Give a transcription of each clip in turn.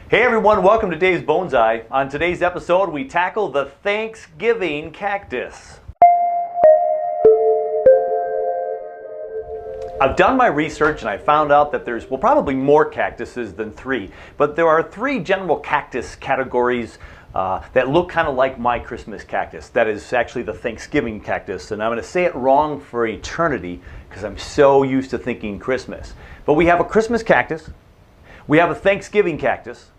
Hey everyone, welcome to Dave's Bonsai. On today's episode, we tackle the Thanksgiving cactus. I've done my research and I found out that there's, probably more cactuses than 3, but there are 3 general cactus categories that look kind of like my Christmas cactus. That is actually the Thanksgiving cactus, and I'm going to say it wrong for eternity because I'm so used to thinking Christmas. But we have a Christmas cactus, we have a Thanksgiving cactus,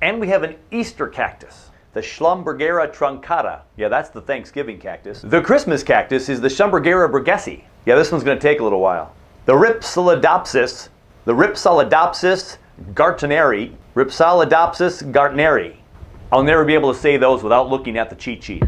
and we have an Easter cactus, the Schlumbergera truncata. Yeah, that's the Thanksgiving cactus. The Christmas cactus is the Schlumbergera burgessii. Yeah, this one's going to take a little while. The Ripsolidopsis gartneri. I'll never be able to say those without looking at the cheat sheet.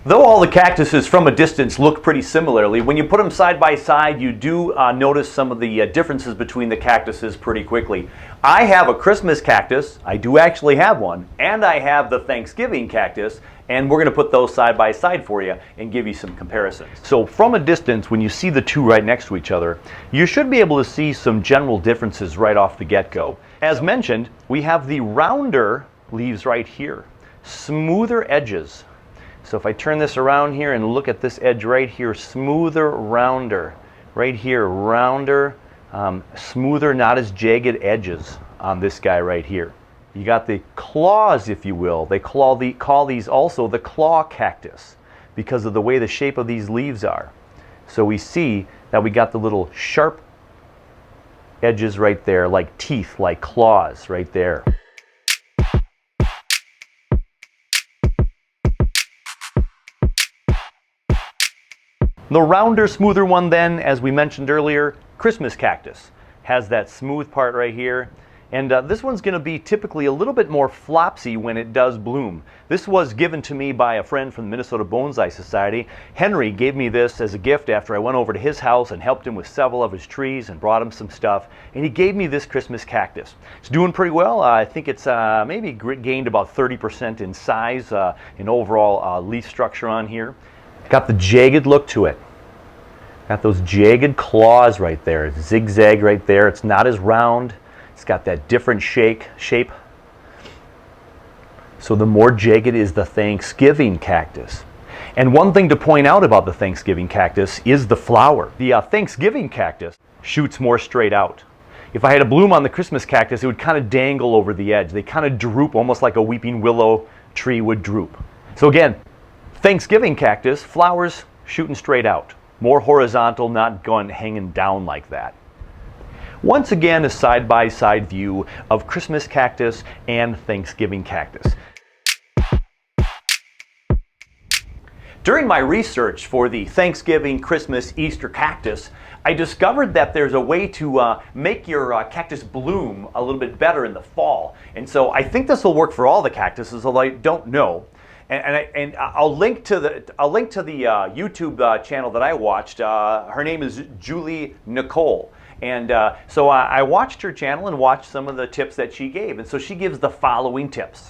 Though all the cactuses from a distance look pretty similarly, when you put them side by side, you do notice some of the differences between the cactuses pretty quickly. I have a Christmas cactus, I do actually have one, and I have the Thanksgiving cactus, and we're going to put those side by side for you and give you some comparisons. So from a distance, when you see the two right next to each other, you should be able to see some general differences right off the get-go. As mentioned, we have the rounder leaves right here, smoother edges. So if I turn this around here and look at this edge right here, smoother, rounder. Right here, rounder, smoother, not as jagged edges on this guy right here. You got the claws, if you will. They call these also the claw cactus because of the way the shape of these leaves are. So we see that we got the little sharp edges right there, like teeth, like claws right there. The rounder, smoother one then, as we mentioned earlier, Christmas cactus, has that smooth part right here. And this one's going to be typically a little bit more flopsy when it does bloom. This was given to me by a friend from the Minnesota Bonsai Society. Henry gave me this as a gift after I went over to his house and helped him with several of his trees and brought him some stuff. And he gave me this Christmas cactus. It's doing pretty well. I think it's maybe gained about 30% in size in overall leaf structure on here. Got the jagged look to it. Got those jagged claws right there. Zigzag right there. It's not as round. It's got that different shape. So the more jagged is the Thanksgiving cactus. And one thing to point out about the Thanksgiving cactus is the flower. The Thanksgiving cactus shoots more straight out. If I had a bloom on the Christmas cactus, it would kind of dangle over the edge. They kind of droop almost like a weeping willow tree would droop. So again, Thanksgiving cactus, flowers shooting straight out. More horizontal, not going hanging down like that. Once again, a side-by-side view of Christmas cactus and Thanksgiving cactus. During my research for the Thanksgiving, Christmas, Easter cactus, I discovered that there's a way to make your cactus bloom a little bit better in the fall. And so I think this will work for all the cactuses, although I don't know. And I'll link to the YouTube channel that I watched. Her name is Julie Nicole. And so I watched her channel and watched some of the tips that she gave. And so she gives the following tips.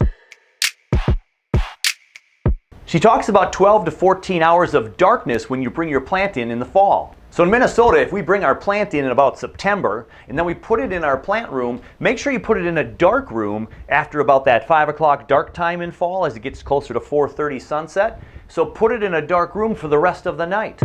She talks about 12 to 14 hours of darkness when you bring your plant in the fall. So in Minnesota, if we bring our plant in about September, and then we put it in our plant room, make sure you put it in a dark room after about that 5 o'clock dark time in fall as it gets closer to 4:30 sunset. So put it in a dark room for the rest of the night.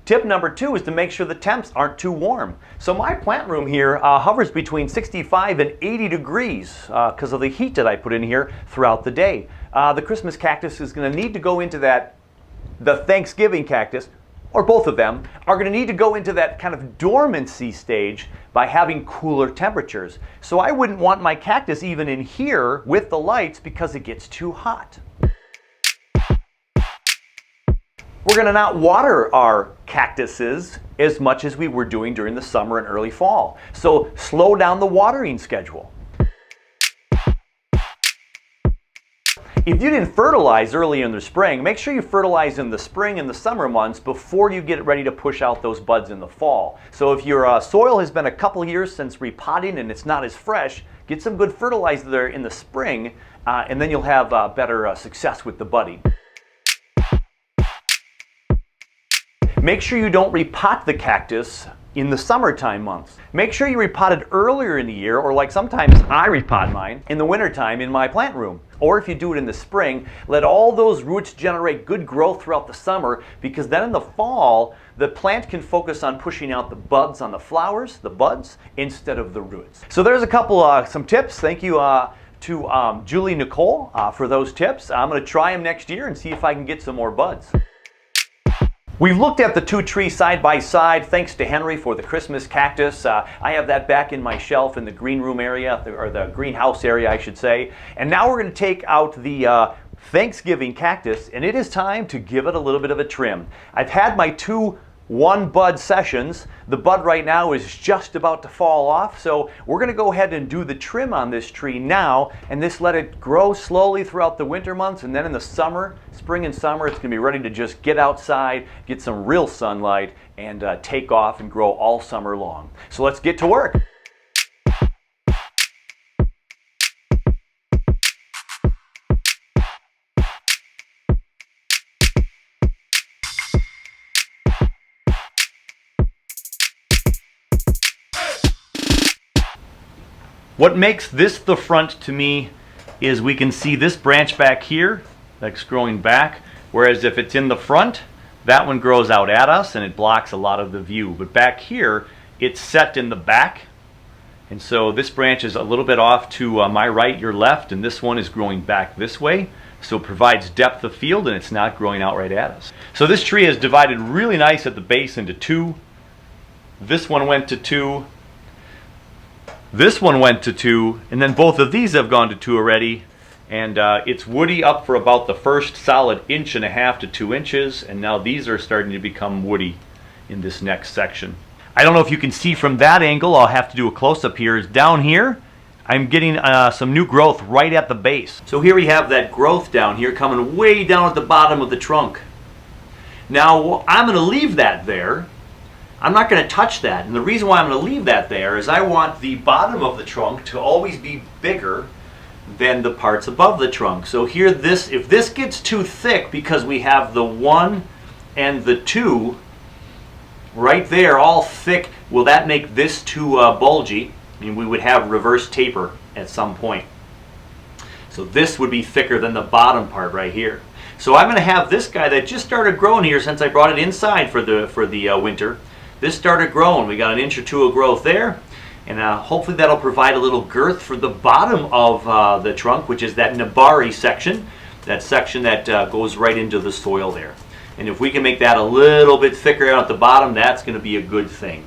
Tip number 2 is to make sure the temps aren't too warm. So my plant room here hovers between 65 and 80 degrees because of the heat that I put in here throughout the day. The Christmas cactus is going to need to go into that. The Thanksgiving cactus, or both of them, are going to need to go into that kind of dormancy stage by having cooler temperatures. So I wouldn't want my cactus even in here with the lights because it gets too hot. We're going to not water our cactuses as much as we were doing during the summer and early fall. So slow down the watering schedule. If you didn't fertilize early in the spring, make sure you fertilize in the spring and the summer months before you get ready to push out those buds in the fall. So if your soil has been a couple years since repotting and it's not as fresh, get some good fertilizer there in the spring and then you'll have better success with the budding. Make sure you don't repot the cactus in the summertime months. Make sure you repotted earlier in the year, or like sometimes I repot mine, in the wintertime in my plant room. Or if you do it in the spring, let all those roots generate good growth throughout the summer, because then in the fall, the plant can focus on pushing out the buds on the flowers, the buds, instead of the roots. So there's a couple, some tips. Thank you to Julie Nicole for those tips. I'm going to try them next year and see if I can get some more buds. We've looked at the two trees side by side. Thanks to Henry for the Christmas cactus. I have that back in my shelf in the green room area, or the greenhouse area, I should say. And now we're going to take out the Thanksgiving cactus, and it is time to give it a little bit of a trim. I've had my two one bud sessions. The bud right now is just about to fall off, so we're going to go ahead and do the trim on this tree now, and just let it grow slowly throughout the winter months, and then in the summer, spring and summer, it's going to be ready to just get outside, get some real sunlight, and take off and grow all summer long. So let's get to work. What makes this the front to me is we can see this branch back here that's growing back, whereas if it's in the front, that one grows out at us and it blocks a lot of the view. But back here, it's set in the back, and so this branch is a little bit off to my right, your left, and this one is growing back this way, so it provides depth of field and it's not growing out right at us. So this tree is divided really nice at the base into two. This one went to two. This one went to two, and then both of these have gone to two already, and it's woody up for about the first solid 1.5 to 2 inches, and now these are starting to become woody in this next section. I don't know if you can see from that angle. I'll have to do a close-up here. Is down here, I'm getting some new growth right at the base. So here we have that growth down here coming way down at the bottom of the trunk. Now I'm going to leave that there. I'm not going to touch that, and the reason why I'm going to leave that there is I want the bottom of the trunk to always be bigger than the parts above the trunk. So here, if this gets too thick, because we have the 1 and the 2 right there all thick, will that make this too bulgy? I mean, we would have reverse taper at some point. So this would be thicker than the bottom part right here. So I'm going to have this guy that just started growing here since I brought it inside for the winter. This started growing. We got 1 inch or 2 of growth there, and hopefully that'll provide a little girth for the bottom of the trunk, which is that Nabari section, that section that goes right into the soil there. And if we can make that a little bit thicker out at the bottom, that's going to be a good thing.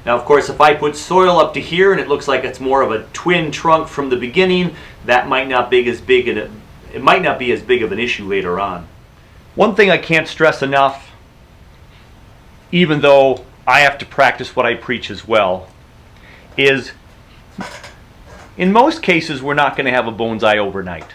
Now, of course, if I put soil up to here and it looks like it's more of a twin trunk from the beginning, that might not be as big, and it might not be as big of an issue later on. One thing I can't stress enough, even though I have to practice what I preach as well, is in most cases we're not going to have a bonsai overnight.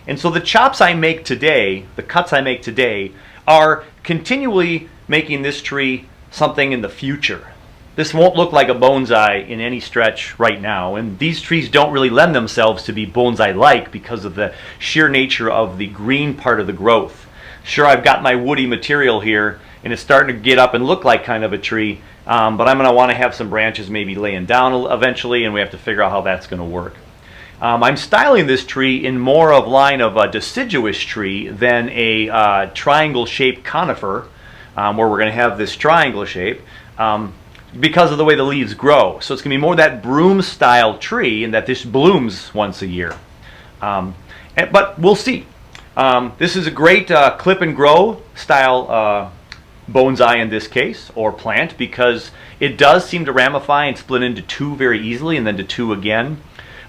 And so the chops I make today, the cuts I make today, are continually making this tree something in the future. This won't look like a bonsai in any stretch right now, and these trees don't really lend themselves to be bonsai-like because of the sheer nature of the green part of the growth. Sure, I've got my woody material here, and it's starting to get up and look like kind of a tree, but I'm going to want to have some branches maybe laying down eventually, and we have to figure out how that's going to work. I'm styling this tree in more of line of a deciduous tree than a triangle-shaped conifer, where we're going to have this triangle shape, because of the way the leaves grow. So it's going to be more that broom-style tree, and that this blooms once a year. But we'll see. This is a great clip and grow style bonsai in this case, or plant, because it does seem to ramify and split into two very easily, and then to two again.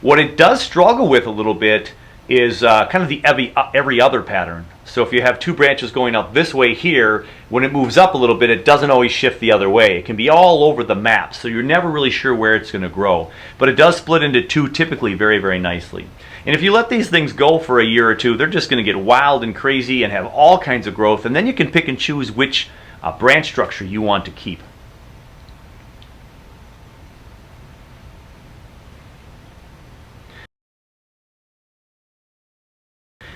What it does struggle with a little bit is kind of the every other pattern. So if you have two branches going up this way here, when it moves up a little bit, it doesn't always shift the other way. It can be all over the map, so you're never really sure where it's going to grow. But it does split into two typically very, very nicely. And if you let these things go for a year or two, they're just going to get wild and crazy and have all kinds of growth, and then you can pick and choose which branch structure you want to keep.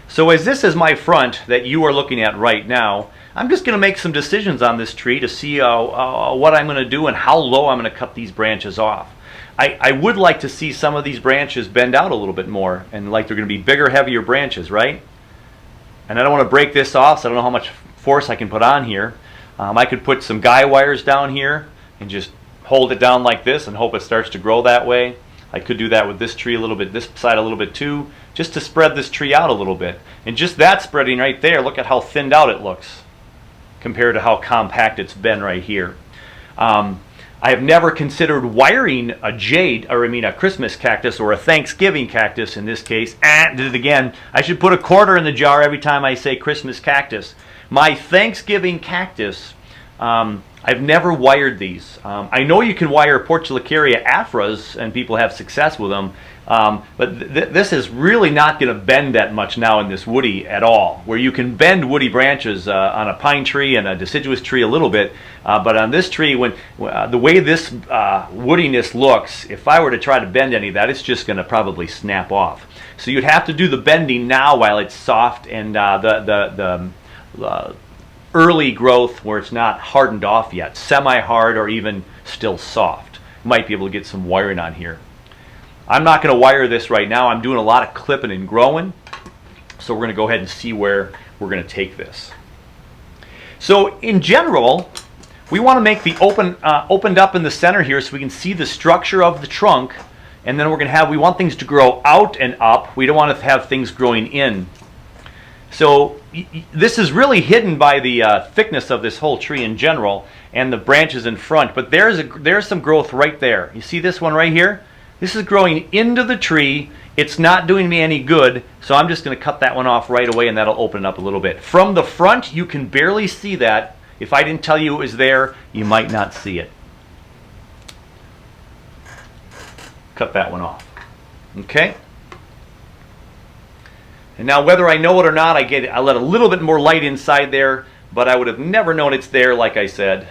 So as this is my front that you are looking at right now, I'm just going to make some decisions on this tree to see what I'm going to do and how low I'm going to cut these branches off. I would like to see some of these branches bend out a little bit more, and like they're going to be bigger, heavier branches, right? And I don't want to break this off, so I don't know how much force I can put on here. I could put some guy wires down here and just hold it down like this and hope it starts to grow that way. I could do that with this tree a little bit, this side a little bit too, just to spread this tree out a little bit. And just that spreading right there, look at how thinned out it looks compared to how compact it's been right here. I have never considered wiring a Christmas cactus or a Thanksgiving cactus in this case. Did it again. I should put a quarter in the jar every time I say Christmas cactus. My Thanksgiving cactus, I've never wired these. I know you can wire Portulacaria afras and people have success with them, but this is really not going to bend that much now in this woody at all. Where you can bend woody branches on a pine tree and a deciduous tree a little bit, but on this tree, the way this woodiness looks, if I were to try to bend any of that, it's just going to probably snap off. So you'd have to do the bending now while it's soft and the early growth where it's not hardened off yet, semi-hard or even still soft. You might be able to get some wiring on here. I'm not going to wire this right now. I'm doing a lot of clipping and growing, so we're going to go ahead and see where we're going to take this. So in general, we want to make the opened up in the center here so we can see the structure of the trunk, and then we want things to grow out and up. We don't want to have things growing in. So this is really hidden by the thickness of this whole tree in general and the branches in front, but there's some growth right there. You see this one right here? This is growing into the tree. It's not doing me any good, so I'm just going to cut that one off right away and that'll open it up a little bit. From the front, you can barely see that. If I didn't tell you it was there, you might not see it. Cut that one off. Okay? And now whether I know it or not, I let a little bit more light inside there, but I would have never known it's there, like I said.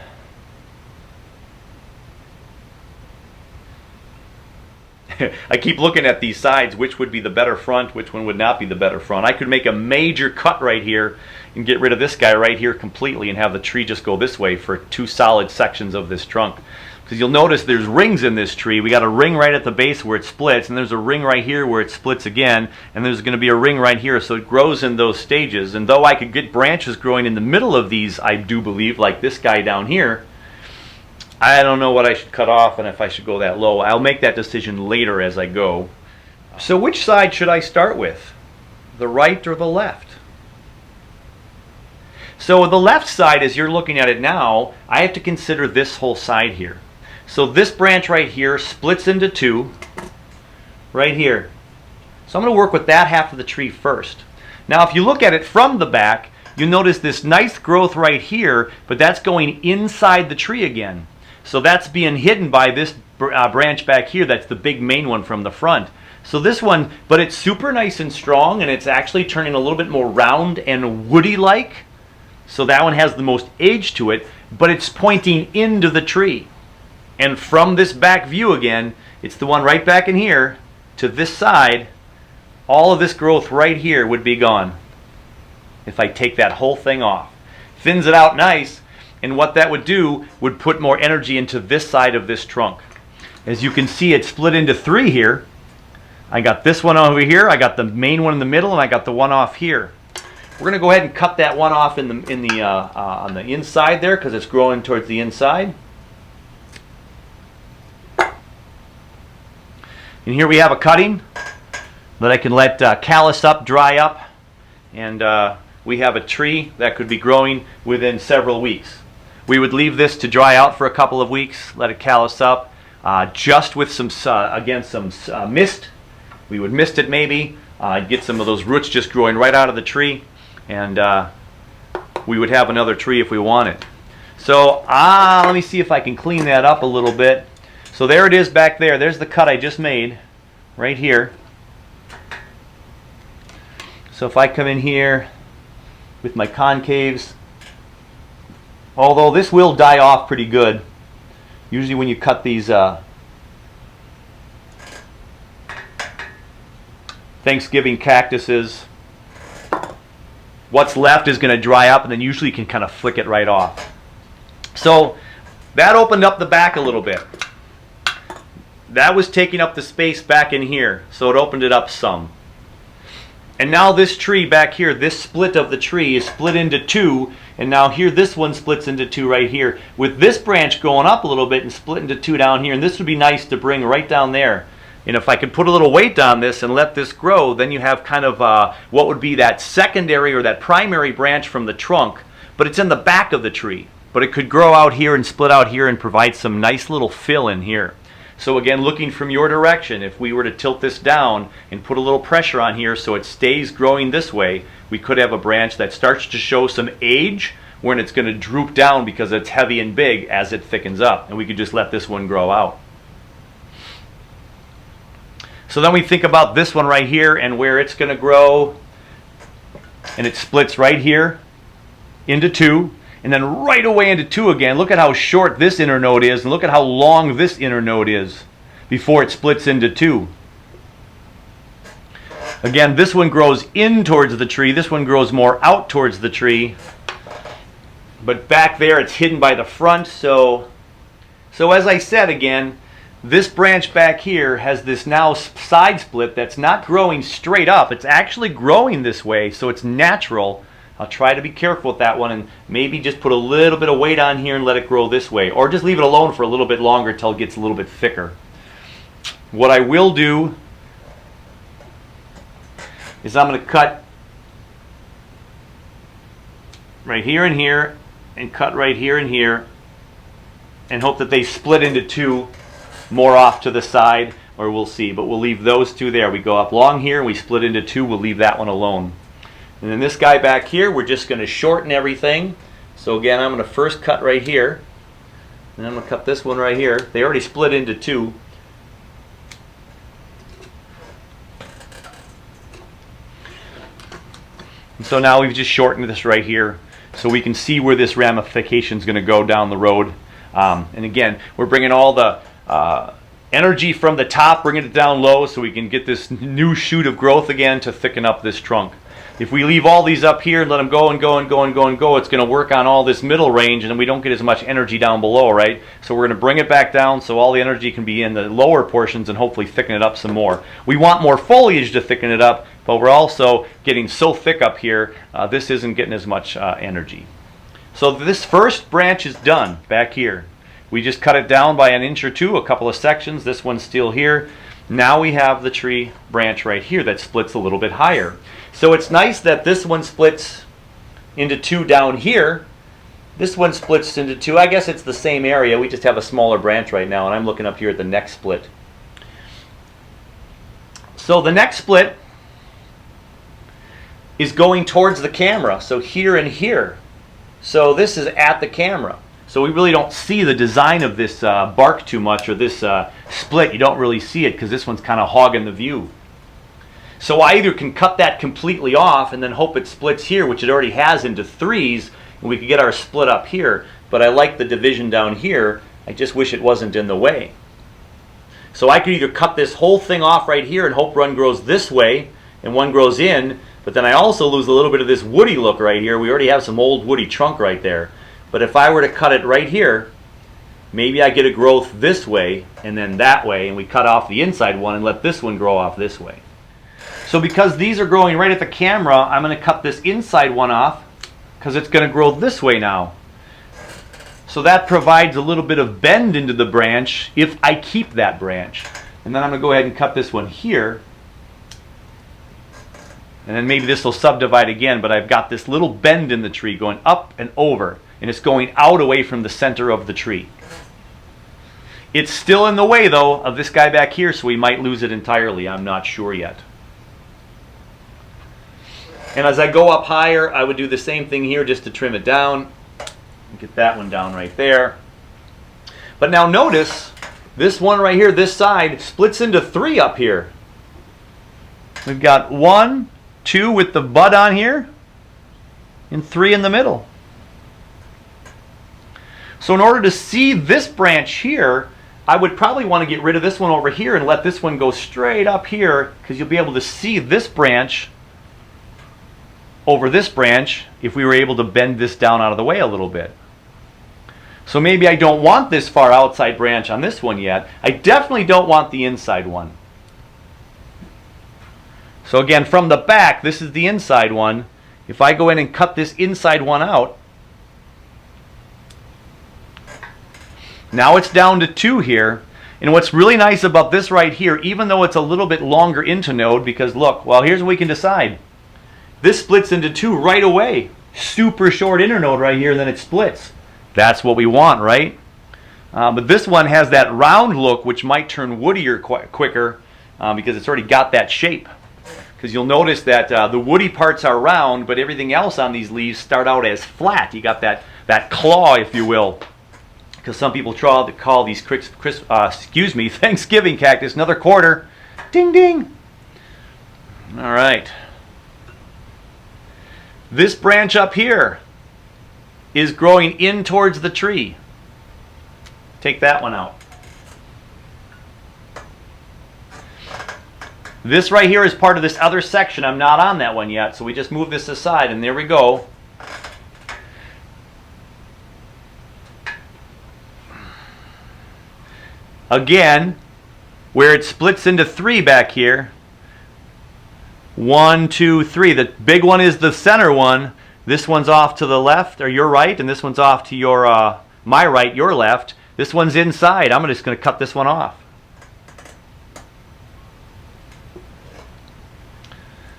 I keep looking at these sides, which would be the better front, which one would not be the better front. I could make a major cut right here and get rid of this guy right here completely and have the tree just go this way for two solid sections of this trunk. Because you'll notice there's rings in this tree. We got a ring right at the base where it splits, and there's a ring right here where it splits again, and there's going to be a ring right here, so it grows in those stages. And though I could get branches growing in the middle of these, I do believe, like this guy down here, I don't know what I should cut off and if I should go that low. I'll make that decision later as I go. So which side should I start with? The right or the left? So the left side, as you're looking at it now, I have to consider this whole side here. So this branch right here splits into two, right here. So I'm going to work with that half of the tree first. Now if you look at it from the back, you'll notice this nice growth right here, but that's going inside the tree again. So that's being hidden by this branch back here. That's the big main one from the front. So this one, but it's super nice and strong, and it's actually turning a little bit more round and woody-like. So that one has the most age to it, but it's pointing into the tree. And from this back view again, it's the one right back in here to this side. All of this growth right here would be gone if I take that whole thing off. Thins it out nice, and what that would do would put more energy into this side of this trunk. As you can see, it's split into three here. I got this one over here, I got the main one in the middle, and I got the one off here. We're going to go ahead and cut that one off on the inside there because it's growing towards the inside. And here we have a cutting that I can let callus up, dry up, and we have a tree that could be growing within several weeks. We would leave this to dry out for a couple of weeks, let it callus up, just with some mist. We would mist it maybe, get some of those roots just growing right out of the tree, and we would have another tree if we wanted. So let me see if I can clean that up a little bit. So there it is back there. There's the cut I just made right here. So if I come in here with my concaves, although this will die off pretty good. Usually when you cut these Thanksgiving cactuses, what's left is going to dry up, and then usually you can kind of flick it right off. So that opened up the back a little bit. That was taking up the space back in here, so it opened it up some. And now this tree back here, this split of the tree is split into two, and now here this one splits into two right here, with this branch going up a little bit and split into two down here, and this would be nice to bring right down there. And if I could put a little weight on this and let this grow, then you have kind of what would be that secondary or that primary branch from the trunk, but it's in the back of the tree. But it could grow out here and split out here and provide some nice little fill in here. So again, looking from your direction, if we were to tilt this down and put a little pressure on here so it stays growing this way, we could have a branch that starts to show some age when it's going to droop down because it's heavy and big as it thickens up. And we could just let this one grow out. So then we think about this one right here and where it's going to grow. And it splits right here into two. And then right away into two again. Look at how short this inner node is, and look at how long this inner node is before it splits into two. Again, this one grows in towards the tree. This one grows more out towards the tree. But back there it's hidden by the front. So as I said again, this branch back here has this now side split that's not growing straight up. It's actually growing this way, so it's natural. I'll try to be careful with that one and maybe just put a little bit of weight on here and let it grow this way. Or just leave it alone for a little bit longer until it gets a little bit thicker. What I will do is I'm going to cut right here and cut right here and here and hope that they split into two more off to the side, or we'll see. But we'll leave those two there. We go up long here and we split into two. We'll leave that one alone. And then this guy back here, we're just going to shorten everything. So again, I'm going to first cut right here. And I'm going to cut this one right here. They already split into two. And so now we've just shortened this right here so we can see where this ramification is going to go down the road. And again, we're bringing all the energy from the top, bringing it down low so we can get this new shoot of growth again to thicken up this trunk. If we leave all these up here and let them go and go and go and go and go, it's going to work on all this middle range, and then we don't get as much energy down below, right? So we're going to bring it back down so all the energy can be in the lower portions and hopefully thicken it up some more. We want more foliage to thicken it up, but we're also getting so thick up here, this isn't getting as much energy. So this first branch is done back here. We just cut it down by an inch or two, a couple of sections. This one's still here. Now we have the tree branch right here that splits a little bit higher. So it's nice that this one splits into two down here. This one splits into two. I guess it's the same area. We just have a smaller branch right now, and I'm looking up here at the next split. So the next split is going towards the camera. So here and here. So this is at the camera. So we really don't see the design of this bark too much, or this split. You don't really see it because this one's kind of hogging the view. So I either can cut that completely off and then hope it splits here, which it already has, into threes, and we could get our split up here. But I like the division down here. I just wish it wasn't in the way. So I could either cut this whole thing off right here and hope one grows this way and one grows in, but then I also lose a little bit of this woody look right here. We already have some old woody trunk right there. But if I were to cut it right here, maybe I get a growth this way and then that way, and we cut off the inside one and let this one grow off this way. So because these are growing right at the camera, I'm going to cut this inside one off because it's going to grow this way now. So that provides a little bit of bend into the branch if I keep that branch. And then I'm going to go ahead and cut this one here. And then maybe this will subdivide again, but I've got this little bend in the tree going up and over, and it's going out away from the center of the tree. It's still in the way, though, of this guy back here, so we might lose it entirely. I'm not sure yet. And as I go up higher, I would do the same thing here just to trim it down. Get that one down right there. But now notice, this one right here, this side, splits into three up here. We've got 1, 2 with the bud on here, and 3 in the middle. So in order to see this branch here, I would probably want to get rid of this one over here and let this one go straight up here, because you'll be able to see this branch over this branch if we were able to bend this down out of the way a little bit. So maybe I don't want this far outside branch on this one yet. I definitely don't want the inside one. So again, from the back, this is the inside one. If I go in and cut this inside one out, now it's down to 2 here. And what's really nice about this right here, even though it's a little bit longer internode, because look, well, here's what we can decide. This splits into 2 right away. Super short internode right here, and then it splits. That's what we want, right? But this one has that round look, which might turn woodier quicker because it's already got that shape. Because you'll notice that the woody parts are round, but everything else on these leaves start out as flat. You got that claw, if you will. Because some people try to call these Thanksgiving cactus. Another quarter. Ding, ding. All right. This branch up here is growing in towards the tree. Take that one out. This right here is part of this other section. I'm not on that one yet, so we just move this aside, and there we go. Again, where it splits into 3 back here. 1, 2, 3. The big one is the center one. This one's off to the left, or your right, and this one's off to your my right, your left. This one's inside. I'm just going to cut this one off.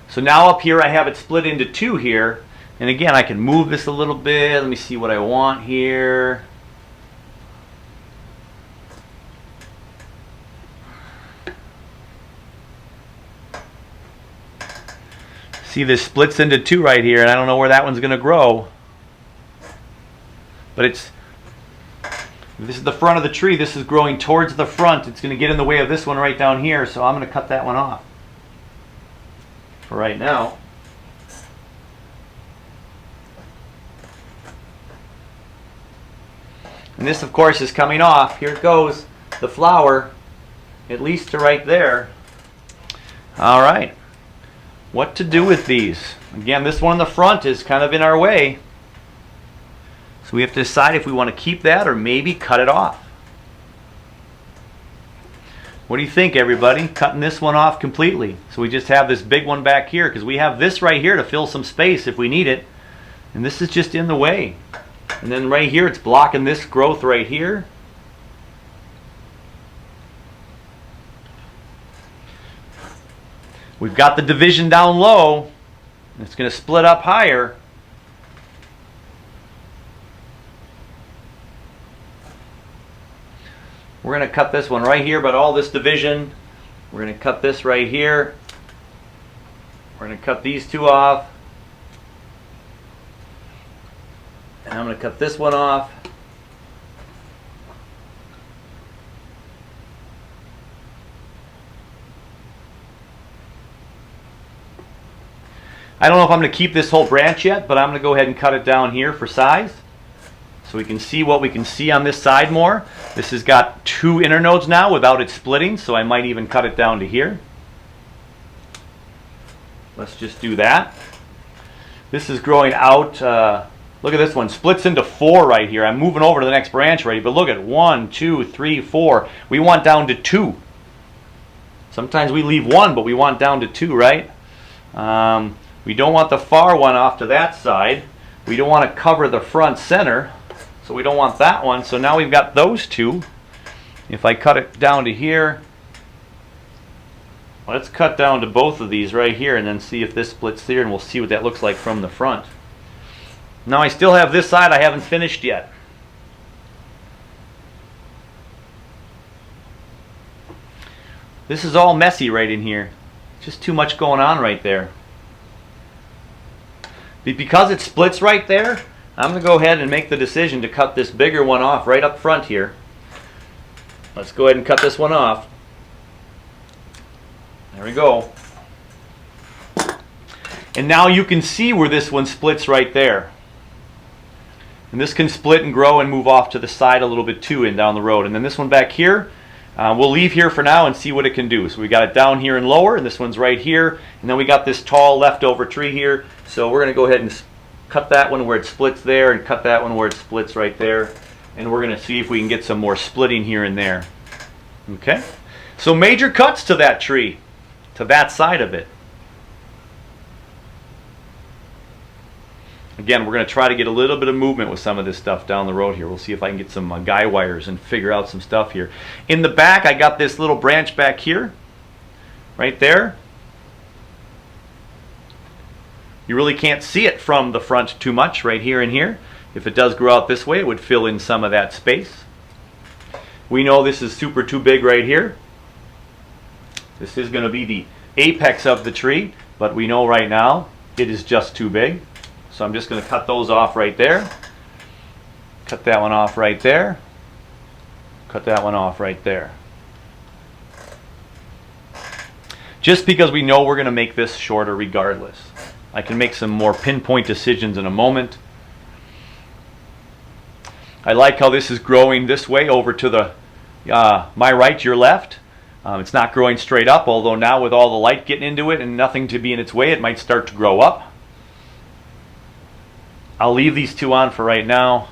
So now up here I have it split into 2 here. And again, I can move this a little bit. Let me see what I want here. See, this splits into 2 right here, and I don't know where that one's going to grow. But this is the front of the tree. This is growing towards the front. It's going to get in the way of this one right down here, so I'm going to cut that one off for right now. And this, of course, is coming off. Here it goes, the flower, at least to right there. All right. What to do with these? Again, this one in the front is kind of in our way. So we have to decide if we want to keep that or maybe cut it off. What do you think, everybody? Cutting this one off completely. So we just have this big one back here because we have this right here to fill some space if we need it. And this is just in the way. And then right here, it's blocking this growth right here. We've got the division down low. It's going to split up higher. We're going to cut this one right here, but all this division. We're going to cut this right here. We're going to cut these 2 off. And I'm going to cut this one off. I don't know if I'm going to keep this whole branch yet, but I'm going to go ahead and cut it down here for size. So we can see what we can see on this side more. This has got 2 internodes now without it splitting, so I might even cut it down to here. Let's just do that. This is growing out. Look at this one. Splits into 4 right here. I'm moving over to the next branch already, but look at 1, 2, 3, 4. We want down to 2. Sometimes we leave 1, but we want down to 2, right? We don't want the far one off to that side. We don't want to cover the front center, so we don't want that one. So now we've got those 2. If I cut it down to here, let's cut down to both of these right here and then see if this splits here, and we'll see what that looks like from the front. Now I still have this side I haven't finished yet. This is all messy right in here. Just too much going on right there. Because it splits right there, I'm going to go ahead and make the decision to cut this bigger one off right up front here. Let's go ahead and cut this one off. There we go. And now you can see where this one splits right there. And this can split and grow and move off to the side a little bit too and down the road. And then this one back here, We'll leave here for now and see what it can do. So we got it down here and lower, and this one's right here. And then we got this tall leftover tree here. So we're going to go ahead and cut that one where it splits there, and cut that one where it splits right there. And we're going to see if we can get some more splitting here and there. Okay? So major cuts to that tree, to that side of it. Again, we're going to try to get a little bit of movement with some of this stuff down the road here. We'll see if I can get some guy wires and figure out some stuff here. In the back, I got this little branch back here, right there. You really can't see it from the front too much, right here and here. If it does grow out this way, it would fill in some of that space. We know this is super too big right here. This is going to be the apex of the tree, but we know right now it is just too big. So I'm just going to cut those off right there. Cut that one off right there. Cut that one off right there. Just because we know we're going to make this shorter regardless. I can make some more pinpoint decisions in a moment. I like how this is growing this way over to the my right, your left. It's not growing straight up, although now with all the light getting into it and nothing to be in its way, it might start to grow up. I'll leave these two on for right now.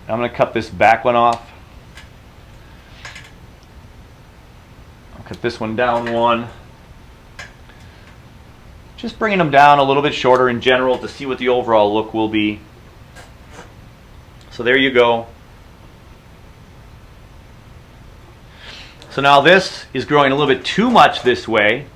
I'm going to cut this back one off. I'll cut this one down one. Just bringing them down a little bit shorter in general to see what the overall look will be. So there you go. So now this is growing a little bit too much this way.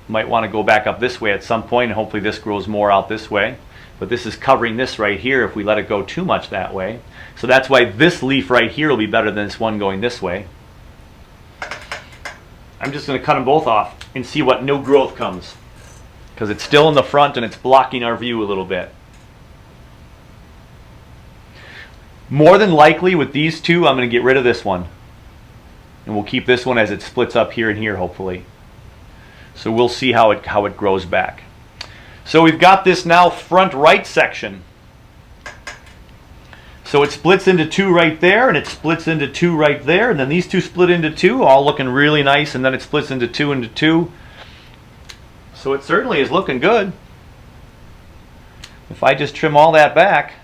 Might want to go back up this way at some point, and hopefully this grows more out this way. But this is covering this right here if we let it go too much that way. So that's why this leaf right here will be better than this one going this way. I'm just going to cut them both off and see what new growth comes, because it's still in the front and it's blocking our view a little bit. More than likely with these two, I'm going to get rid of this one. And we'll keep this one as it splits up here and here, hopefully. So we'll see how it grows back. So we've got this now front right section. So it splits into two right there, and it splits into two right there, and then these two split into two, all looking really nice, and then it splits into two. So it certainly is looking good. If I just trim all that back.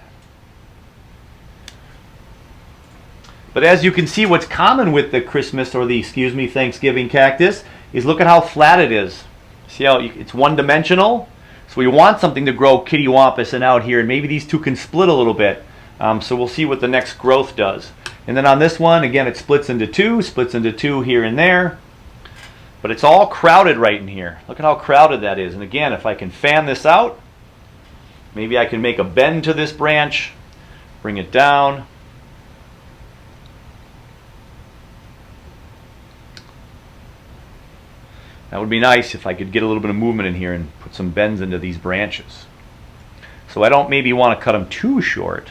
But as you can see, what's common with the Christmas, or the, Thanksgiving cactus is look at how flat it is. See how it's one-dimensional? So we want something to grow kittywampus and out here, and maybe these two can split a little bit. So we'll see what the next growth does. And then on this one, again, it splits into two here and there. But it's all crowded right in here. Look at how crowded that is. And again, if I can fan this out, maybe I can make a bend to this branch, bring it down. That would be nice if I could get a little bit of movement in here and put some bends into these branches. So I don't maybe want to cut them too short.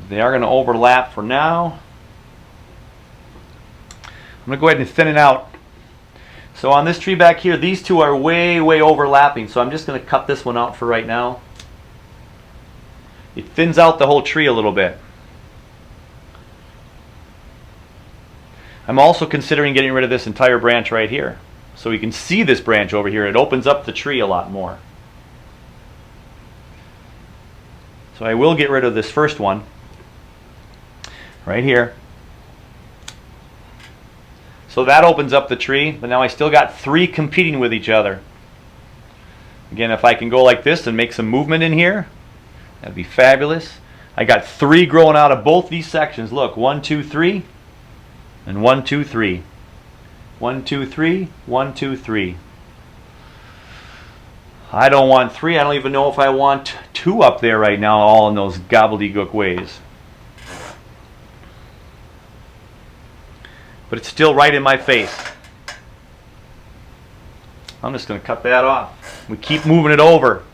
They are going to overlap for now. I'm going to go ahead and thin it out. So on this tree back here, these two are way overlapping. So I'm just going to cut this one out for right now. It thins out the whole tree a little bit. I'm also considering getting rid of this entire branch right here, so we can see this branch over here. It opens up the tree a lot more. So I will get rid of this first one right here. So that opens up the tree, but now I still got three competing with each other. Again, if I can go like this and make some movement in here, that'd be fabulous. I got three growing out of both these sections. Look, 1, 2, 3. And 1, 2, 3. 1, 2, 3. 1, 2, 3. I don't want 3. I don't even know if I want 2 up there right now, all in those gobbledygook ways. But it's still right in my face. I'm just going to cut that off. We keep moving it over.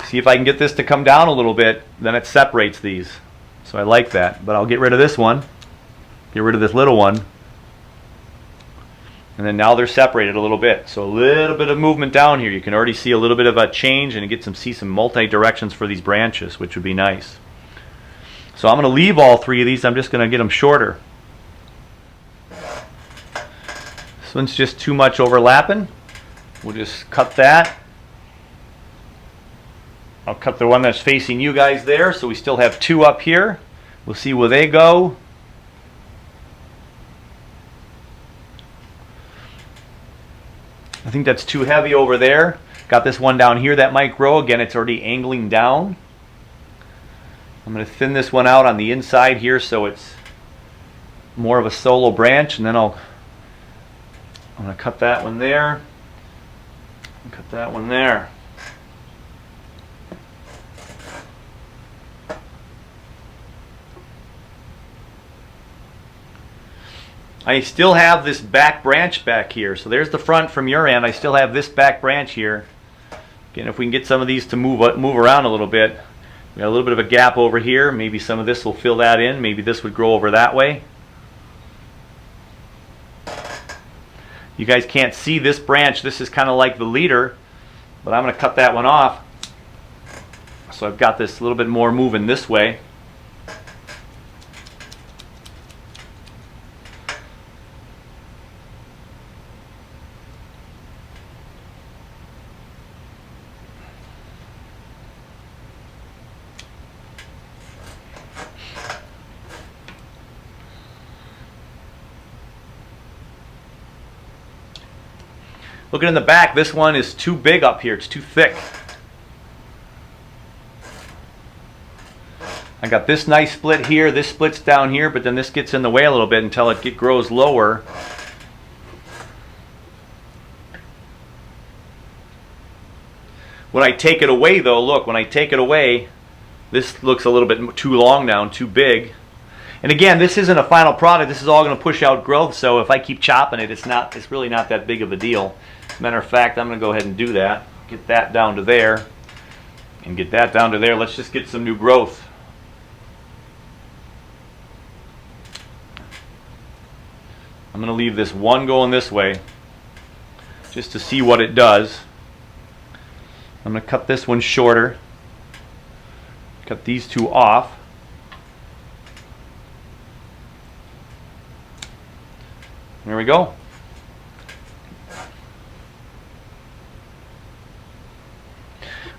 See if I can get this to come down a little bit, then it separates these. So I like that. But I'll get rid of this one, get rid of this little one, and then now they're separated a little bit. So a little bit of movement down here. You can already see a little bit of a change, and you see some multi-directions for these branches, which would be nice. So I'm going to leave all three of these. I'm just going to get them shorter. This one's just too much overlapping. We'll just cut that. I'll cut the one that's facing you guys there, so we still have two up here. We'll see where they go. I think that's too heavy over there. Got this one down here that might grow. Again, it's already angling down. I'm going to thin this one out on the inside here so it's more of a solo branch, and then I'm going to cut that one there and cut that one there. I still have this back branch back here. So there's the front from your end. I still have this back branch here. Again, if we can get some of these to move around a little bit. We got a little bit of a gap over here. Maybe some of this will fill that in. Maybe this would grow over that way. You guys can't see this branch. This is kind of like the leader, but I'm going to cut that one off. So I've got this a little bit more moving this way. Looking in the back, this one is too big up here. It's too thick. I got this nice split here. This splits down here, but then this gets in the way a little bit until it grows lower. When I take it away, though, look, when I take it away, this looks a little bit too long now and too big. And again, this isn't a final product. This is all going to push out growth, so if I keep chopping it, it's really not that big of a deal. As a matter of fact, I'm going to go ahead and do that. Get that down to there, and get that down to there. Let's just get some new growth. I'm going to leave this one going this way, just to see what it does. I'm going to cut this one shorter. Cut these two off. There we go.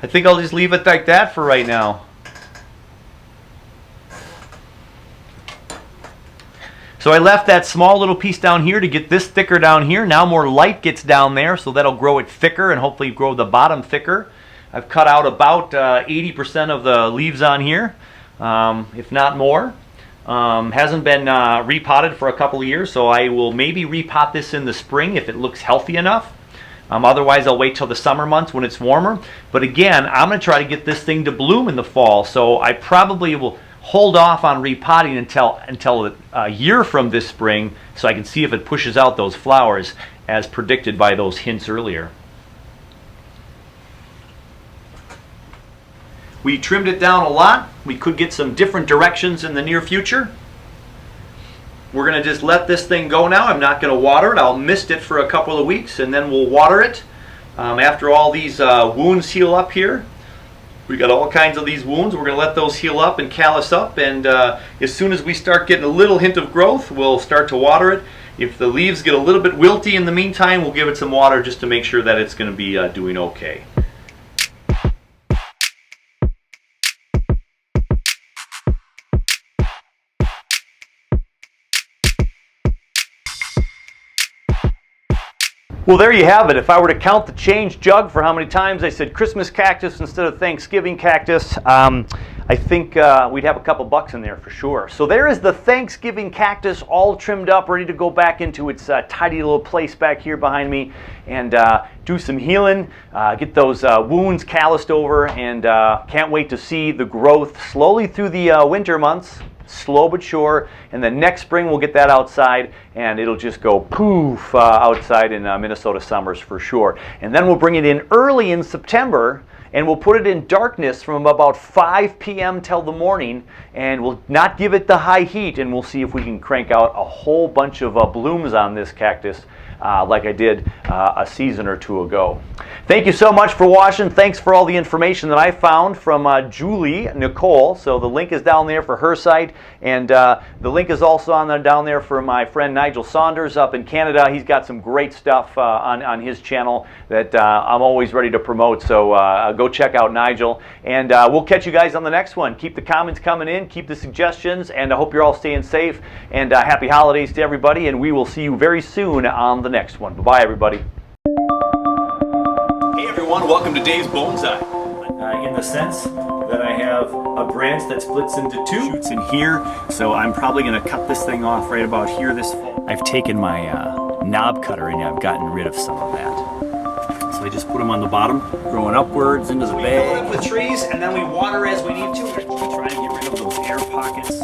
I think I'll just leave it like that for right now. So I left that small little piece down here to get this thicker down here. Now more light gets down there, so that'll grow it thicker and hopefully grow the bottom thicker. I've cut out about 80% of the leaves on here, if not more. Hasn't been repotted for a couple of years, so I will maybe repot this in the spring if it looks healthy enough. Otherwise, I'll wait till the summer months when it's warmer. But again, I'm going to try to get this thing to bloom in the fall, so I probably will hold off on repotting until a year from this spring, so I can see if it pushes out those flowers as predicted by those hints earlier. We trimmed it down a lot. We could get some different directions in the near future. We're going to just let this thing go now. I'm not going to water it. I'll mist it for a couple of weeks and then we'll water it. After all these wounds heal up here, we got all kinds of these wounds. We're going to let those heal up and callus up, and as soon as we start getting a little hint of growth, we'll start to water it. If the leaves get a little bit wilty in the meantime, we'll give it some water just to make sure that it's going to be doing okay. Well, there you have it. If I were to count the change jug for how many times I said Christmas cactus instead of Thanksgiving cactus, I think we'd have a couple bucks in there for sure. So there is the Thanksgiving cactus all trimmed up, ready to go back into its tidy little place back here behind me and do some healing, get those wounds calloused over, and can't wait to see the growth slowly through the winter months. Slow but sure, and then next spring we'll get that outside and it'll just go poof outside in Minnesota summers for sure. And then we'll bring it in early in September and we'll put it in darkness from about 5 p.m. till the morning, and we'll not give it the high heat, and we'll see if we can crank out a whole bunch of blooms on this cactus like I did a season or two ago. Thank you so much for watching. Thanks for all the information that I found from Julie Nicole. So the link is down there for her site, and the link is also down there for my friend Nigel Saunders up in Canada. He's got some great stuff on his channel that I'm always ready to promote. So go check out Nigel, and we'll catch you guys on the next one. Keep the comments coming in, keep the suggestions, and I hope you're all staying safe, and happy holidays to everybody, and we will see you very soon on the next one. Bye-bye, everybody. Hey everyone, welcome to Dave's Bonsai. In the sense that I have a branch that splits into two shoots in here, so I'm probably going to cut this thing off right about here this fall. I've taken my knob cutter and I've gotten rid of some of that. So I just put them on the bottom, growing upwards into the bag. We fill it up with trees and then we water as we need to. We try and get rid of those air pockets.